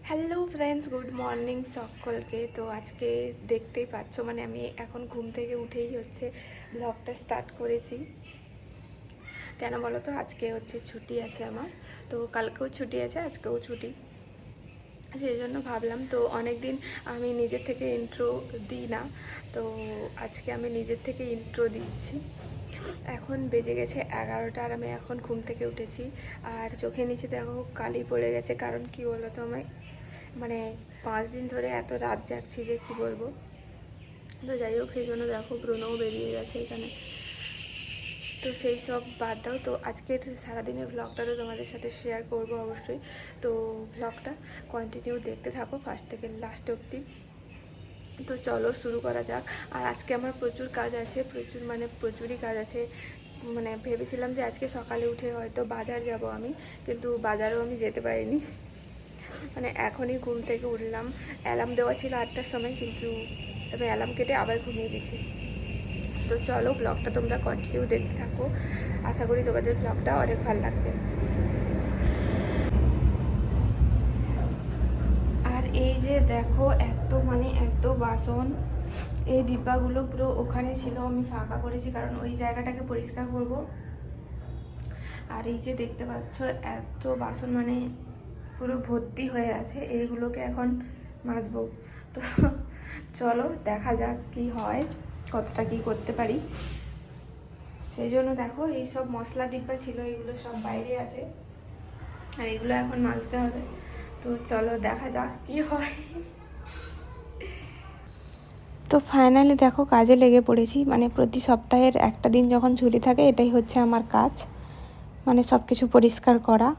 Hello friends, good morning সকলকে। তো আজকে দেখতেই পাচ্ছ, মানে আমি এখন ঘুম থেকে উঠেই ব্লগটা স্টার্ট করেছি। কেন বলো তো, আজকে ছুটি আছে আমার। তো কালকেও ছুটি আছে, আজকেও ছুটি, সেই জন্য ভাবলাম তো অনেক দিন আমি নিজের থেকে ইন্ট্রো দিই না, তো আজকে আমি নিজের থেকে ইন্ট্রো দিচ্ছি। এখন বেজে গেছে 11টা আর আমি এখন ঘুম থেকে উঠেছি। আর চোখের নিচে দেখো কালি পড়ে গেছে, কারণ কি বলো তো, আমি মানে 5 দিন ধরে এত রাত জাগছি যে কি বলবো। তো যাই হোক, সেই জন্য দেখো ব্রণও বেরিয়ে গেছে এখানে। তো সেই সব বাদ দাও, তো আজকের সারাদিনের ব্লগটা তো তোমাদের সাথে শেয়ার করব অবশ্যই। তো ব্লগটা কন্টিনিউ দেখতে থাকো ফার্স্ট থেকে লাস্ট অবধি। তো চলো শুরু করা যাক। আর আজকে আমার প্রচুর কাজ আছে, প্রচুরই কাজ আছে। মানে ভেবেছিলাম যে আজকে সকালে উঠে হয়তো বাজার যাব আমি, কিন্তু বাজারেও আমি যেতে পারিনি। মানে এখনই ঘুম থেকে উঠলাম, অ্যালার্ম দেওয়া ছিল 8টার সময়, কিন্তু আমি অ্যালার্ম কেটে আবার ঘুমিয়ে গেছি। তো চলো ব্লগটা তোমরা কন্টিনিউ দেখতে থাকো, আশা করি তোমাদের ব্লগটা অনেক ভালো লাগবে। আর এই যে দেখো, এত বাসন, এই ডিব্বাগুলো পুরো ওখানে ছিল, আমি ফাঁকা করেছি কারণ ওই জায়গাটাকে পরিষ্কার করব। আর এই যে দেখতে পাচ্ছ এত বাসন, মানে পুরো ভর্তি হয়ে আছে, এইগুলোকে এখন মাজবো। তো চলো দেখা যাক কি হয়, কতটা কি করতে পারি। সেই জন্য দেখো এই সব মশলা ডিব্বা ছিল, এগুলো সব বাইরে আছে, আর এগুলো এখন মাজতে হবে। তো চলো দেখা যাক কি হয়। তো ফাইনালি দেখো কাজে লেগে পড়েছি। মানে প্রতি সপ্তাহের একটা দিন যখন ছুটি থাকে, এটাই হচ্ছে আমার কাজ, মানে সব কিছু পরিষ্কার করা।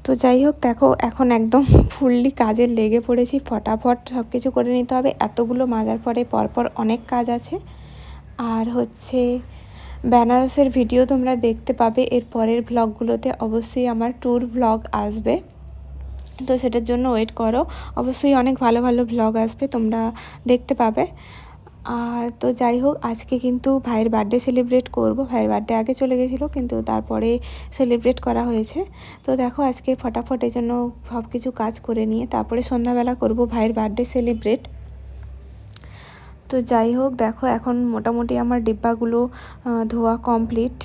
তো যাই হোক, দেখো এখন একদম ফুললি কাজে লেগে পড়েছি, ফটাফট সব কিছু করে নিতে হবে। এতগুলো মাজার পরে পরপর অনেক কাজ আছে। আর বেনারসের ভিডিও তোমরা দেখতে পাবে এর পরের ব্লগগুলোতে, অবশ্যই আমার ট্যুর ব্লগ আসবে, তো সেটার জন্য ওয়েট করো। অবশ্যই অনেক ভালো ভালো ব্লগ আসবে, তোমরা দেখতে পাবে। আর তো যাই হোক, আজকে কিন্তু ভাইয়ের বার্থডে সেলিব্রেট করব। ভাইয়ের বার্থডে আগে চলে গেছিলো, কিন্তু তারপরে সেলিব্রেট করা হয়েছে। তো দেখো আজকে ফটাফট এই জন্য সব কিছু কাজ করে নিয়ে তারপরে সন্ধ্যাবেলা করব ভাইয়ের বার্থডে সেলিব্রেট। তো যাই হোক, দেখো এখন মোটামুটি আমার ডিব্বাগুলো ধোয়া কমপ্লিট।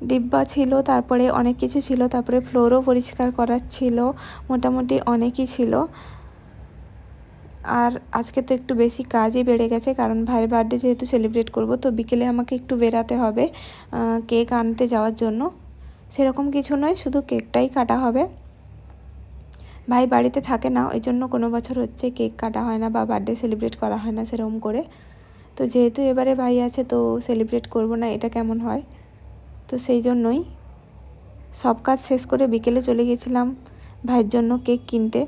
ডিব্বা ছিল, তারপরে অনেক কিছু ছিল, তারপরে ফ্লোরও পরিষ্কার করার ছিল, মোটামুটি অনেকই ছিল। আর আজকে তো একটু বেশি কাজই বেড়ে গেছে, কারণ ভাইয়ের বার্থডে যেহেতু সেলিব্রেট করব, তো বিকেলে আমাকে একটু বেরাতে হবে কেক আনতে যাওয়ার জন্য। সেরকম কিছু নয়, শুধু কেকটাই কাটা হবে। ভাই বাড়িতে থাকে না, ওই জন্য কোনো বছর কেক কাটা হয় না বা বার্থডে সেলিব্রেট করা হয় না সেরকম করে। তো যেহেতু এবারে ভাই আছে, তো সেলিব্রেট করব না, এটা কেমন হয়। তো সেই জন্যই সব কাজ শেষ করে বিকেলে চলে গেছিলাম ভাইয়ের জন্য কেক কিনতে।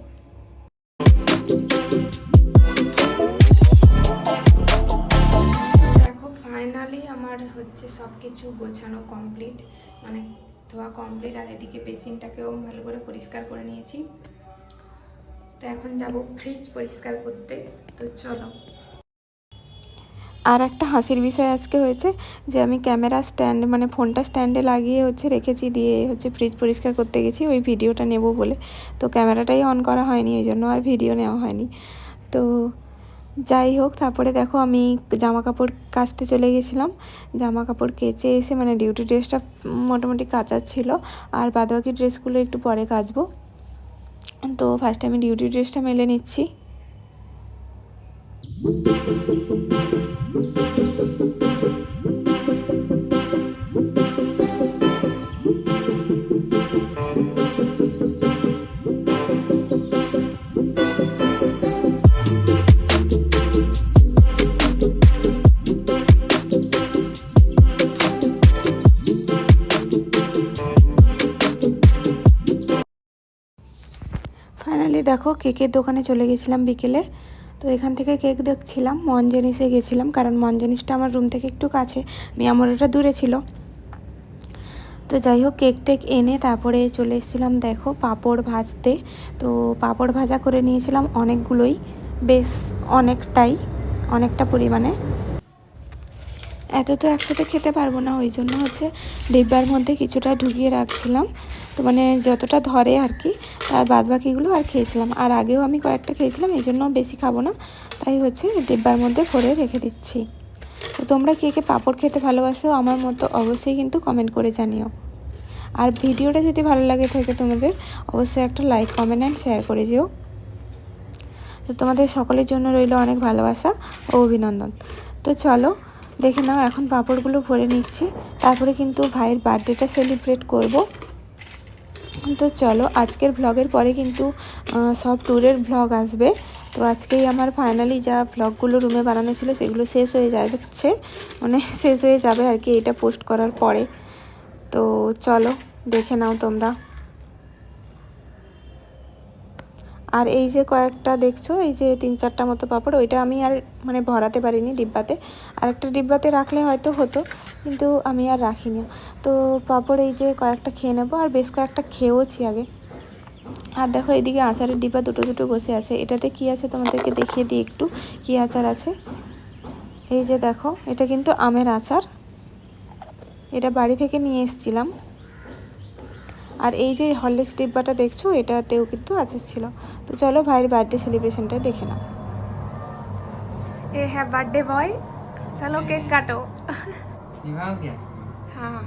দেখো ফাইনালি আমার সব কিছু গোছানো কমপ্লিট, মানে ধোয়া কমপ্লিট। আর এদিকে বেসিনটাকেও ভালো করে পরিষ্কার করে নিয়েছি। তো এখন যাব ফ্রিজ পরিষ্কার করতে। তো চলো। আর একটা হাসির বিষয় আজকে হয়েছে যে আমি ক্যামেরা স্ট্যান্ড, মানে ফোনটা স্ট্যান্ডে লাগিয়ে রেখেছি, দিয়ে ফ্রিজ পরিষ্কার করতে গেছি ওই ভিডিওটা নেব বলে। তো ক্যামেরাটাই অন করা হয়নি, ওই জন্য আর ভিডিও নেওয়া হয়নি। তো যাই হোক, তারপরে দেখো আমি জামা কাপড় কাচতে চলে গেছিলাম। জামা কাপড় কেচে এসে, মানে ডিউটি ড্রেসটা মোটামুটি কাচার ছিল, আর বাদবাকি ড্রেসগুলো একটু পরে কাচবো। তো ফার্স্টে আমি ডিউটি ড্রেসটা মেলে নিচ্ছি। ফাইনালি দেখো কেকের দোকানে চলে গেছিলাম বিকেলে। তো এখান থেকে কেক দেখছিলাম, মনজেনিসে গেছিলাম, কারণ মনজেনিসটা আমার রুম থেকে একটু কাছে, মিয়ামোড়টা দূরে ছিল। তো যাই হোক, কেক টেক এনে তারপরে চলে এসেছিলাম দেখো পাঁপড় ভাজতে। তো পাঁপড় ভাজা করে নিয়েছিলাম অনেকগুলোই, বেশ অনেকটা পরিমাণে। এত তো একসাথে খেতে পারবো না, ওই জন্য হচ্ছে ডিব্বার মধ্যে কিছুটা ঢুকিয়ে রাখছিলাম, তো মানে যতটা ধরে আর কি, তার বাদ বাকিগুলো আর খেয়েছিলাম। আর আগেও আমি কয়েকটা খেয়েছিলাম, এই জন্য বেশি খাবো না, তাই হচ্ছে ডিব্বার মধ্যে ভরে রেখে দিচ্ছি। তো তোমরা কে কে পাঁপড় খেতে ভালোবাসো আমার মতো অবশ্যই কিন্তু কমেন্ট করে জানিও। আর ভিডিওটা যদি ভালো লাগে থাকে তোমাদের, অবশ্যই একটা লাইক কমেন্ট অ্যান্ড শেয়ার করে যেও। তো তোমাদের সকলের জন্য রইল অনেক ভালোবাসা ও অভিনন্দন। তো চলো দেখে নাও, এখন পাঁপড়গুলো ভরে নিচ্ছি, তারপরে কিন্তু ভাইয়ের বার্থডেটা সেলিব্রেট করব। তো চলো, আজকের ভ্লগের পরে কিন্তু সব ট্যুরের ভ্লগ আসবে। তো আজকেই আমার ফাইনালি যা ভ্লগগুলো রুমে বানানো ছিল সেগুলো শেষ হয়ে যাচ্ছে, মানে শেষ হয়ে যাবে আর কি এটা পোস্ট করার পরে। তো চলো দেখে নাও তোমরা। আর এই যে কয়েকটা দেখছো, এই যে 3-4টা মতো পাঁপড়, ওইটা আমি আর মানে ভরাতে পারিনি ডিব্বাতে, আর একটা ডিব্বাতে রাখলে হয়তো হতো, কিন্তু আমি আর রাখিনি। তো পাঁপড় এই যে কয়েকটা খেয়ে নেবো, আর বেশ কয়েকটা খেয়েওছি আগে। আর দেখো এদিকে আচারের ডিব্বা দুটো দুটো বসে আছে, এটাতে কি আছে তোমাদেরকে দেখিয়ে দিই একটু কি আচার আছে। এই যে দেখো, এটা কিন্তু আমের আচার, এটা বাড়ি থেকে নিয়ে এসেছিলাম। আর এই যে হরলিক্স ডিব্বাটা দেখছো, এটাতেও কিন্তু আচার ছিল। তো চলো ভাইয়ের বার্থডে সেলিব্রেশনটা দেখে নাও। ए है बर्थडे बॉय, चलो केक काटो। दिमाग क्या? हाँ,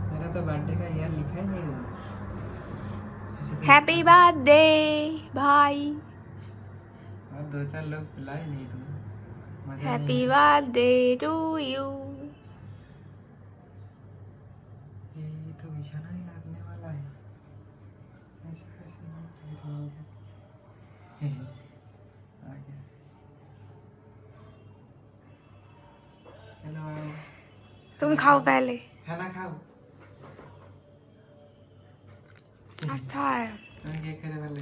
मेरा तो बर्थडे का ईयर लिखा ही नहीं हुआ। ऐसे तो हैप्पी बर्थडे भाई, और 2-4 लोग बुलाए नहीं तुम, मजा हैप्पी नहीं बर्थडे टू यू। आया। ये तो बिछाना ही लगने वाला है। ऐसे कैसे आ गया। चलो आओ, तुम खाओ पहले। खाना खाओ। अच्छा है। तुम्हें केक खाते ভালো